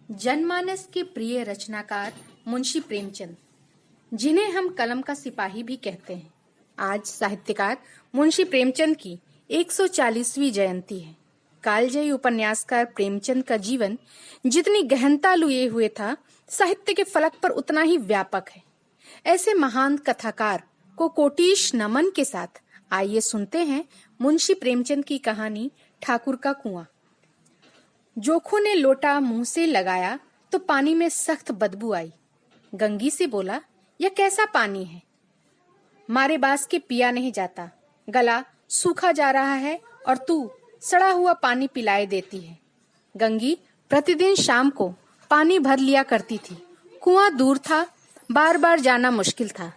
जनमानस के प्रिय रचनाकार मुंशी प्रेमचंद, जिन्हें हम कलम का सिपाही भी कहते हैं, आज साहित्यकार मुंशी प्रेमचंद की 140वीं जयंती है। कालजयी उपन्यासकार प्रेमचंद का जीवन जितनी गहनता लिए हुए था, साहित्य के फलक पर उतना ही व्यापक है। ऐसे महान कथाकार को कोटिश नमन के साथ आइए सुनते हैं मुंशी प्रेमचंद की कहानी ठाकुर का कुआं। जोखू ने लोटा मुंह से लगाया तो पानी में सख्त बदबू आई। गंगी से बोला, यह कैसा पानी है? मारे बास के पिया नहीं जाता, गला सूखा जा रहा है और तू सड़ा हुआ पानी पिलाए देती है। गंगी प्रतिदिन शाम को पानी भर लिया करती थी। कुआं दूर था, बार बार जाना मुश्किल था।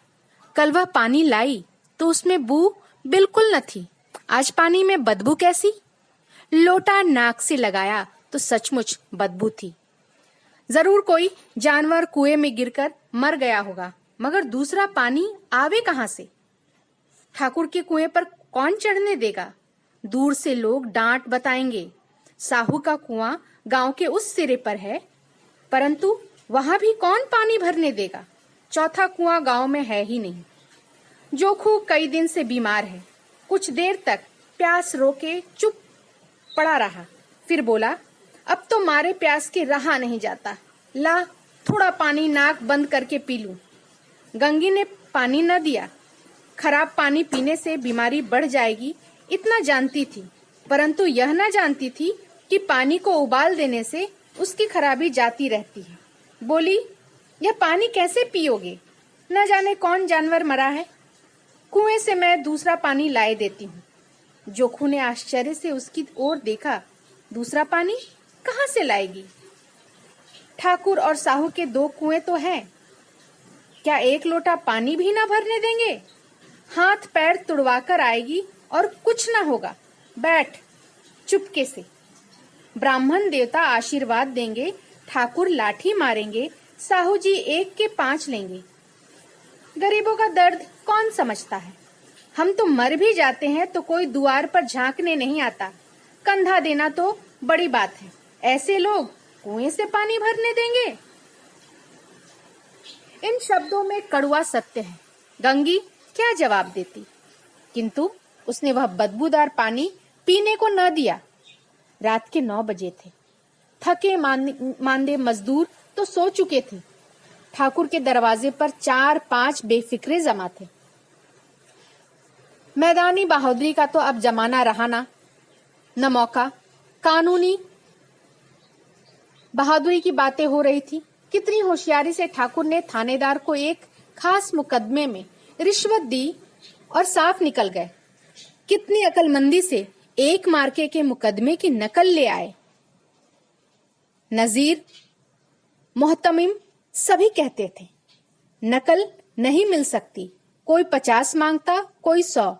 कल वह पानी लाई तो उसमें बू बिल्कुल न थी। आज पानी में बदबू कैसी? लोटा नाक से लगाया तो सचमुच बदबू थी। जरूर कोई जानवर कुएं में गिरकर मर गया होगा, मगर दूसरा पानी आवे कहां से? ठाकुर के कुएं पर कौन चढ़ने देगा? दूर से लोग डांट बताएंगे। साहू का कुआं गांव के उस सिरे पर है, परंतु वहां भी कौन पानी भरने देगा? चौथा कुआं गांव में है ही नहीं। जोखू कई दिन से बीमार है। कुछ देर तक प्यास रोके चुप पड़ा रहा, फिर बोला, अब तो मारे प्यास के रहा नहीं जाता। ला थोड़ा पानी नाक बंद करके पी लूं। गंगी ने पानी न दिया। खराब पानी पीने से बीमारी बढ़ जाएगी, इतना जानती थी, परंतु यह न जानती थी कि पानी को उबाल देने से उसकी खराबी जाती रहती है। बोली, यह पानी कैसे पियोगे? न जाने कौन जानवर मरा है। कुएं से मैं दूसरा पानी लाए देती हूँ। जोखू ने आश्चर्य से उसकी ओर देखा। दूसरा पानी कहाँ से लाएगी? ठाकुर और साहू के 2 कुएं तो हैं, क्या एक लोटा पानी भी ना भरने देंगे? हाथ पैर तुड़वाकर आएगी और कुछ ना होगा। बैठ चुपके से। ब्राह्मण देवता आशीर्वाद देंगे, ठाकुर लाठी मारेंगे, साहू जी 1 के 5 लेंगे। गरीबों का दर्द कौन समझता है? हम तो मर भी जाते हैं तो कोई द्वार पर झांकने नहीं आता। कंधा देना तो बड़ी बात है, ऐसे लोग कुएं से पानी भरने देंगे? इन शब्दों में कड़वा सत्य है। गंगी क्या जवाब देती? किंतु उसने वह बदबूदार पानी पीने को न दिया। रात के 9 बजे थे। थके मांदे मजदूर तो सो चुके थे। ठाकुर के दरवाजे पर 4-5 बेफिक्रे जमा थे। मैदानी बहादुरी का तो अब जमाना रहा न मौका। कानूनी बहादुरी की बातें हो रही थी। कितनी होशियारी से ठाकुर ने थानेदार को एक खास मुकदमे में रिश्वत दी और साफ निकल गए। कितनी अकलमंदी से एक मार्के के मुकदमे की नकल ले आए। नजीर, मोहतमिम सभी कहते थे, नकल नहीं मिल सकती। कोई 50 मांगता, कोई 100।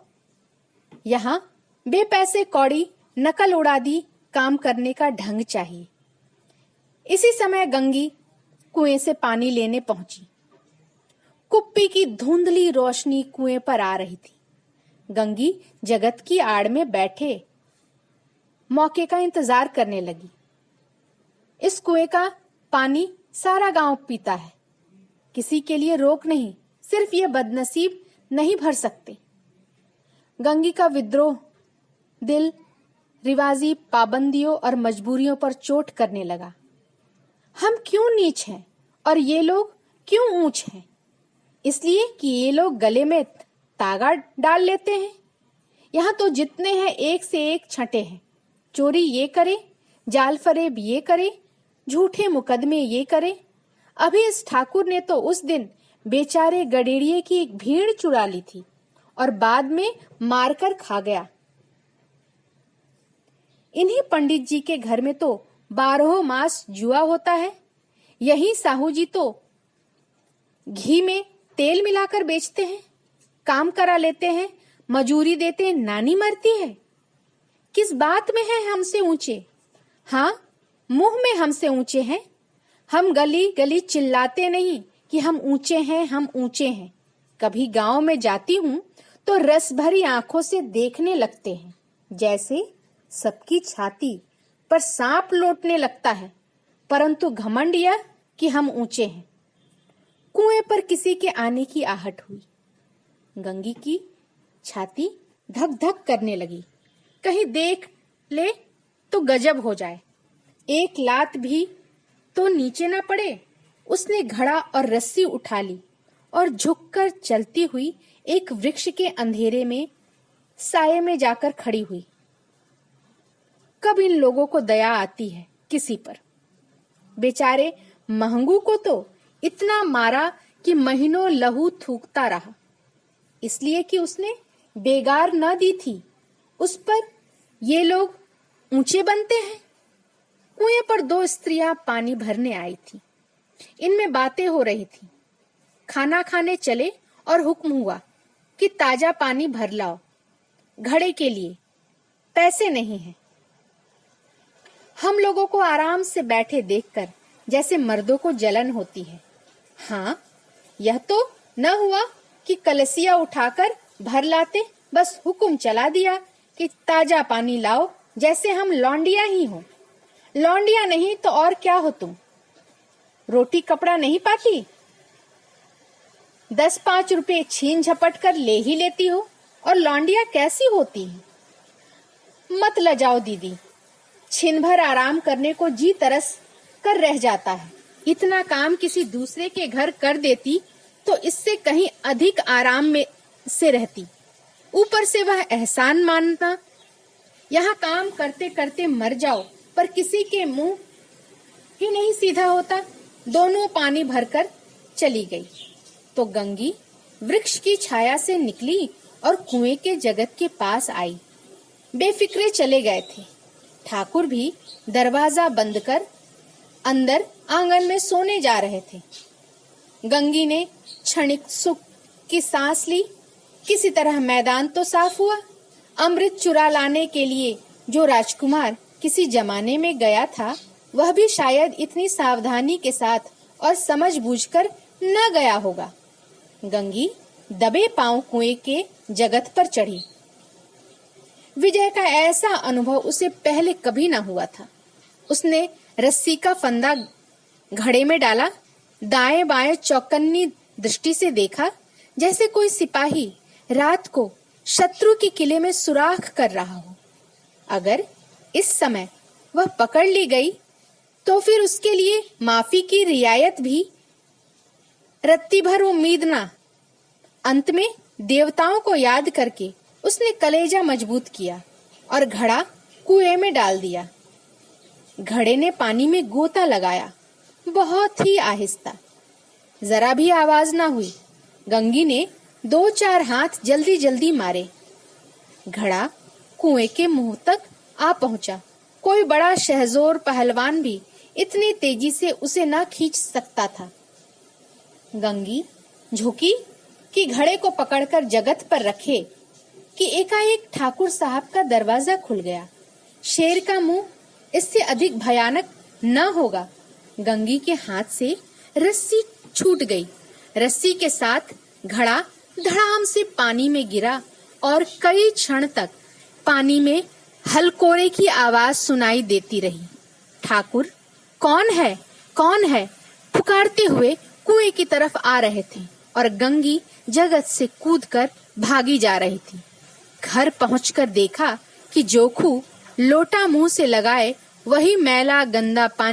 यहाँ बेपैसे कौड़ी नकल उड़ा दी। काम करने का ढंग चाहिए। इसी समय गंगी कुएं से पानी लेने पहुंची। कुप्पी की धुंधली रोशनी कुएं पर आ रही थी। गंगी जगत की आड़ में बैठे मौके का इंतजार करने लगी। इस कुएं का पानी सारा गांव पीता है, किसी के लिए रोक नहीं, सिर्फ ये बदनसीब नहीं भर सकते। गंगी का विद्रोह दिल रिवाजी पाबंदियों और मजबूरियों पर चोट करने लगा। हम क्यों नीच हैं और ये लोग क्यों ऊंच हैं? इसलिए कि ये लोग गले में तागा डाल लेते हैं। यहाँ तो जितने हैं एक से एक छठे हैं। चोरी ये करे, जाल फरेब ये करे, झूठे मुकदमे ये करे। अभी इस ठाकुर ने तो उस दिन बेचारे गडेड़िए की एक भीड़ चुरा ली थी और बाद में मारकर खा गया। इन्हीं पंडित जी के घर में तो 12 मास जुआ होता है। यही साहू जी तो घी में तेल मिलाकर बेचते हैं, काम करा लेते हैं, मजूरी देते, नानी मरती है। किस बात में है हमसे ऊंचे? हाँ, मुंह में हमसे ऊंचे हैं। हम गली गली चिल्लाते नहीं कि हम ऊंचे हैं, हम ऊंचे हैं। कभी गांव में जाती हूँ तो रस भरी आंखों से देखने लगते हैं, जैसे सबकी छाती पर सांप लौटने लगता है। परंतु घमंड यह कि हम ऊंचे हैं। कुएं पर किसी के आने की आहट हुई। गंगी की छाती धक धक करने लगी। कहीं देख ले तो गजब हो जाए, एक लात भी तो नीचे ना पड़े। उसने घड़ा और रस्सी उठा ली और झुककर चलती हुई एक वृक्ष के अंधेरे में साये में जाकर खड़ी हुई। कब इन लोगों को दया आती है किसी पर। बेचारे महंगू को तो इतना मारा कि महीनों लहू थूकता रहा, इसलिए कि उसने बेगार न दी थी। उस पर ये लोग ऊंचे बनते हैं। कुएं पर दो स्त्रियां पानी भरने आई थी। इनमें बातें हो रही थी। खाना खाने चले और हुक्म हुआ कि ताजा पानी भर लाओ, घड़े के लिए पैसे नहीं हैं। हम लोगों को आराम से बैठे देखकर जैसे मर्दों को जलन होती है। हाँ, यह तो न हुआ कि कलसिया उठाकर भर लाते, बस हुक्म चला दिया कि ताजा पानी लाओ, जैसे हम लौंडिया ही हो। लौंडिया नहीं तो और क्या हो तुम? रोटी कपड़ा नहीं पाती? 10-5 रुपए छीन झपट कर ले ही लेती हो, और लौंडिया कैसी होती है? मत लजाओ दीदी, छिन भर आराम करने को जी तरस कर रह जाता है। इतना काम किसी दूसरे के घर कर देती तो इससे कहीं अधिक आराम में से रहती। ऊपर से वह एहसान मानना। यहाँ काम करते करते मर जाओ, पर किसी के मुंह ही नहीं सीधा होता। दोनों पानी भरकर चली गई तो गंगी वृक्ष की छाया से निकली और कुएं के जगत के पास आई। बेफिक्रे चले गए थे। ठाकुर भी दरवाजा बंद कर अंदर आंगन में सोने जा रहे थे। गंगी ने क्षणिक सुख की सांस ली। किसी तरह मैदान तो साफ हुआ। अमृत चुरा लाने के लिए जो राजकुमार किसी जमाने में गया था, वह भी शायद इतनी सावधानी के साथ और समझबूझकर न गया होगा। गंगी दबे पांव कुएं के जगत पर चढ़ी। विजय का ऐसा अनुभव उसे पहले कभी न हुआ था। उसने रस्सी का फंदा घड़े में डाला, दाएं बाएं चौकन्नी दृष्टि से देखा, जैसे कोई सिपाही रात को शत्रु के किले में सुराख कर रहा हो। अगर इस समय वह पकड़ ली गई तो फिर उसके लिए माफी की रियायत भी रत्ती भर उम्मीद ना। अंत में देवताओं को याद करके उसने कलेजा मजबूत किया और घड़ा कुएं में डाल दिया। घड़े ने पानी में गोता लगाया, बहुत ही आहिस्ता, जरा भी आवाज ना हुई। गंगी ने 2-4 हाथ जल्दी जल्दी मारे। घड़ा कुएं के मुंह तक आ पहुंचा। कोई बड़ा शहजोर पहलवान भी इतनी तेजी से उसे न खींच सकता था। गंगी झुकी कि घड़े को पकड़कर जगत पर रखे कि एकाएक ठाकुर साहब का दरवाजा खुल गया। शेर का मुंह इससे अधिक भयानक न होगा। गंगी के हाथ से रस्सी छूट गई। रस्सी के साथ घड़ा धड़ाम से पानी में गिरा और कई क्षण तक पानी में हलकोरे की आवाज सुनाई देती रही। ठाकुर कौन है, कौन है पुकारते हुए कुएं की तरफ आ रहे थे और गंगी जगत से कूदकर भागी जा रही थी। घर पहुंचकर देखा कि जोखू लोटा मुंह से लगाए वही मैला गंदा पानी